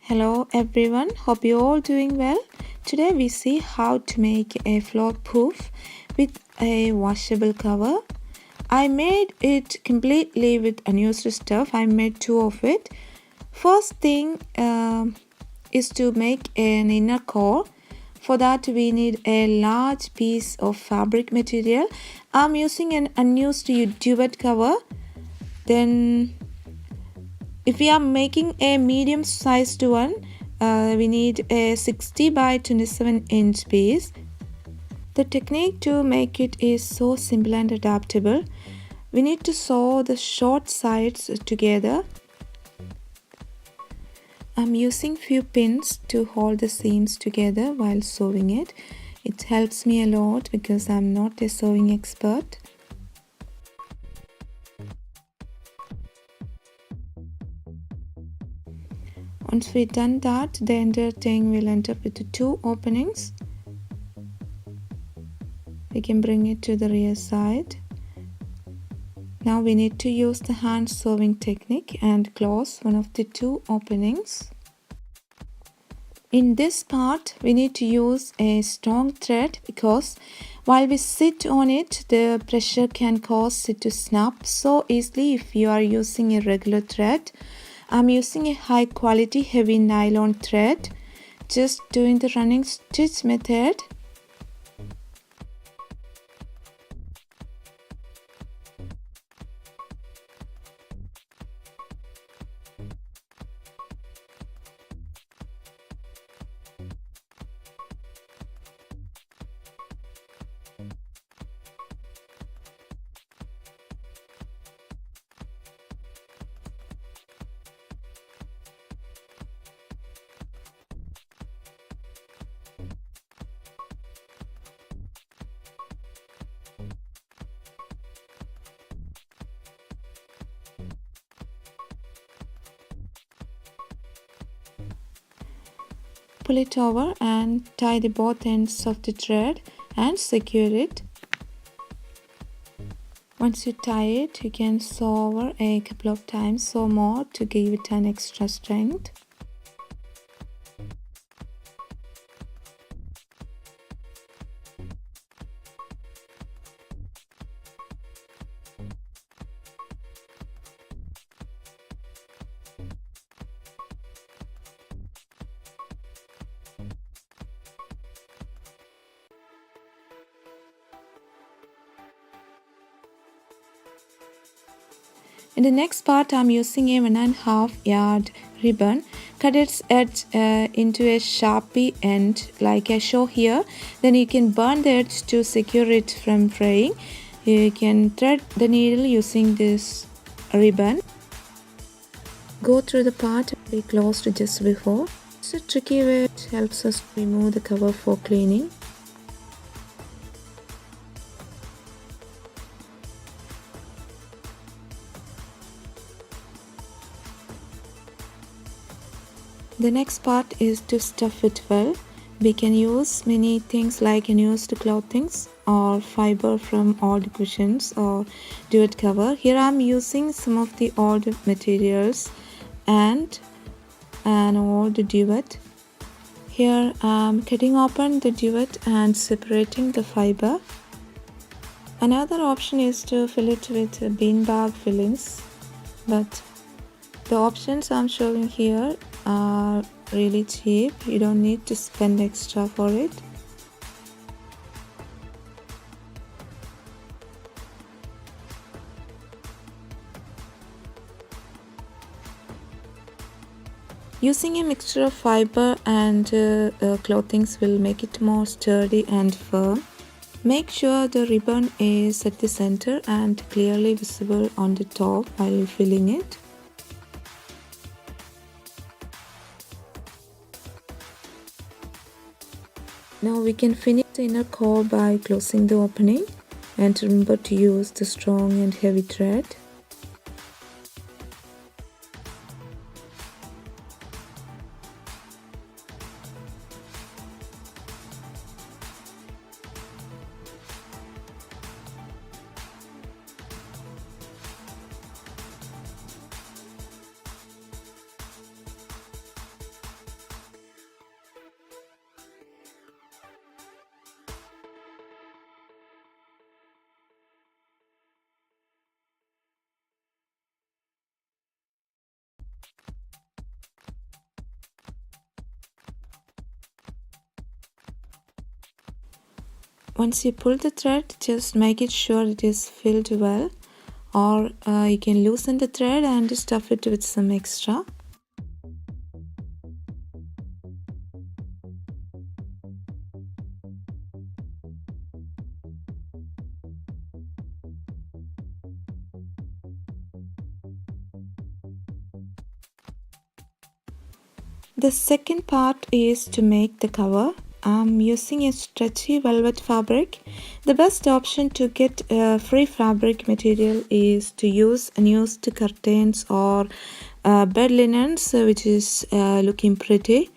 Hello everyone, hope you all doing well. Today we see how to make a floor poof with a washable cover. I made it completely with unused stuff. I made two of it. First thing is to make an inner core. For that we need a large piece of fabric material. I'm using an unused duvet cover. Then if we are making a medium sized one, we need a 60 by 27 inch piece. The technique to make it is so simple and adaptable. We need to sew the short sides together. I'm using few pins to hold the seams together while sewing it. It helps me a lot because I'm not a sewing expert. Once we've done that, the entire thing will end up with two openings. We can bring it to the rear side. Now we need to use the hand sewing technique and close one of the two openings. In this part, we need to use a strong thread because while we sit on it, the pressure can cause it to snap so easily if you are using a regular thread. I'm using a high quality heavy nylon thread, just doing the running stitch method. Pull it over and tie the both ends of the thread and secure it. Once you tie it, you can sew over a couple of times, sew more to give it an extra strength. In the next part, I'm using a 1.5 yard ribbon. Cut its edge into a sharpie end like I show here. Then you can burn the edge to secure it from fraying. You can thread the needle using this ribbon. Go through the part we closed just before. It's a tricky way. It helps us remove the cover for cleaning. The next part is to stuff it well. We can use many things like unused clothings or fiber from old cushions or duvet cover. Here I'm using some of the old materials and an old duvet. Here I'm cutting open the duvet and separating the fiber. Another option is to fill it with beanbag fillings, but the options I'm showing here are really cheap. You don't need to spend extra for it. Using a mixture of fiber and clothings will make it more sturdy and firm. Make sure the ribbon is at the center and clearly visible on the top while filling it. Now we can finish the inner core by closing the opening, and remember to use the strong and heavy thread. Once you pull the thread, just make it sure it is filled well, or you can loosen the thread and stuff it with some extra. The second part is to make the cover. I'm using a stretchy velvet fabric. The best option to get free fabric material is to use unused curtains or bed linens, which is looking pretty.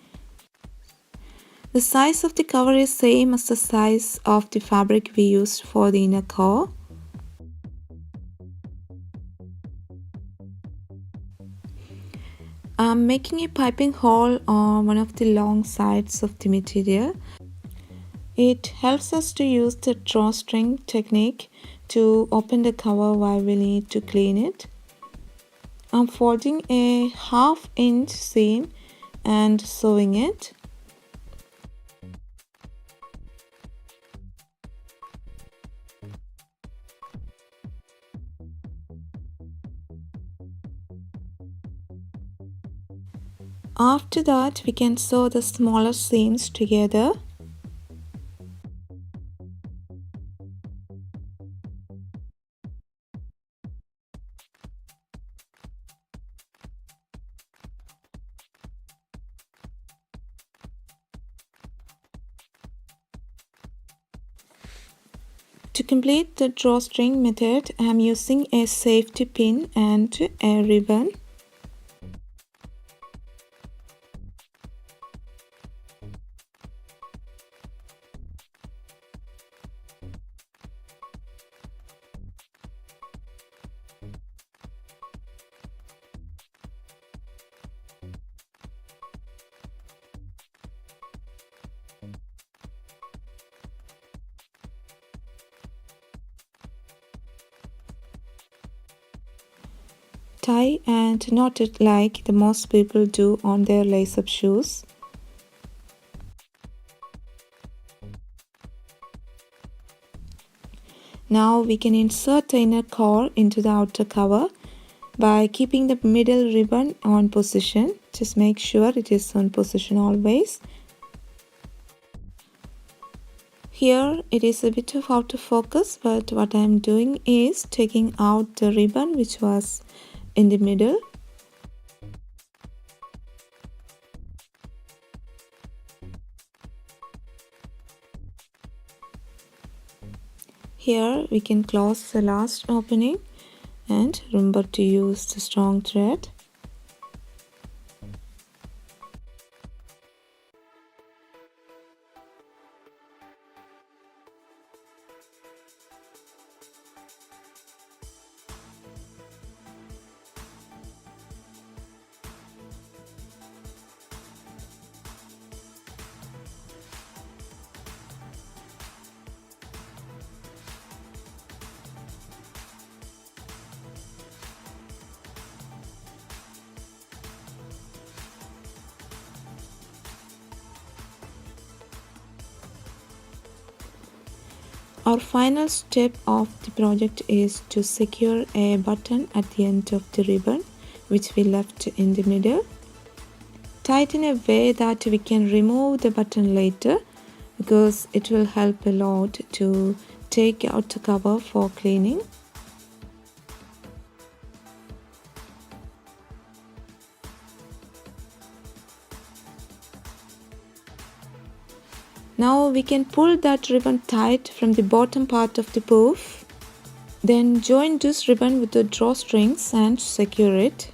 The size of the cover is same as the size of the fabric we used for the inner core. I'm making a piping hole on one of the long sides of the material. It helps us to use the drawstring technique to open the cover while we need to clean it. I'm folding a 1/2 inch seam and sewing it. After that, we can sew the smaller seams together. To complete the drawstring method, I am using a safety pin and a ribbon. Tie and knot it like the most people do on their lace-up shoes. Now we can insert the inner core into the outer cover by keeping the middle ribbon on position. Just make sure it is on position always. Here it is a bit of out of focus, but what I am doing is taking out the ribbon which was in the middle. Here we can close the last opening and remember to use the strong thread. Our final step of the project is to secure a button at the end of the ribbon which we left in the middle. Tie it in a way that we can remove the button later, because it will help a lot to take out the cover for cleaning. Now we can pull that ribbon tight from the bottom part of the poof. Then join this ribbon with the drawstrings and secure it.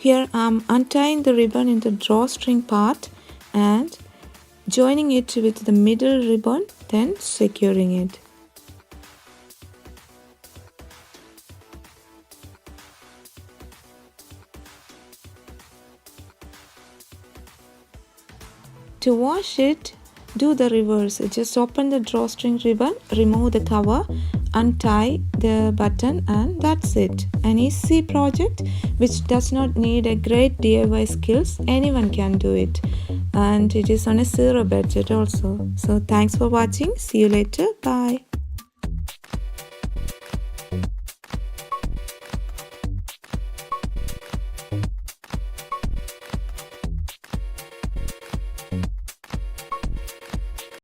Here I am untying the ribbon in the drawstring part and joining it with the middle ribbon, then securing it. To wash it, do the reverse. Just open the drawstring ribbon, remove the cover, untie the button, and that's it. An easy project which does not need a great DIY skills. Anyone can do it, and it is on a zero budget also. So thanks for watching. See you later. Bye.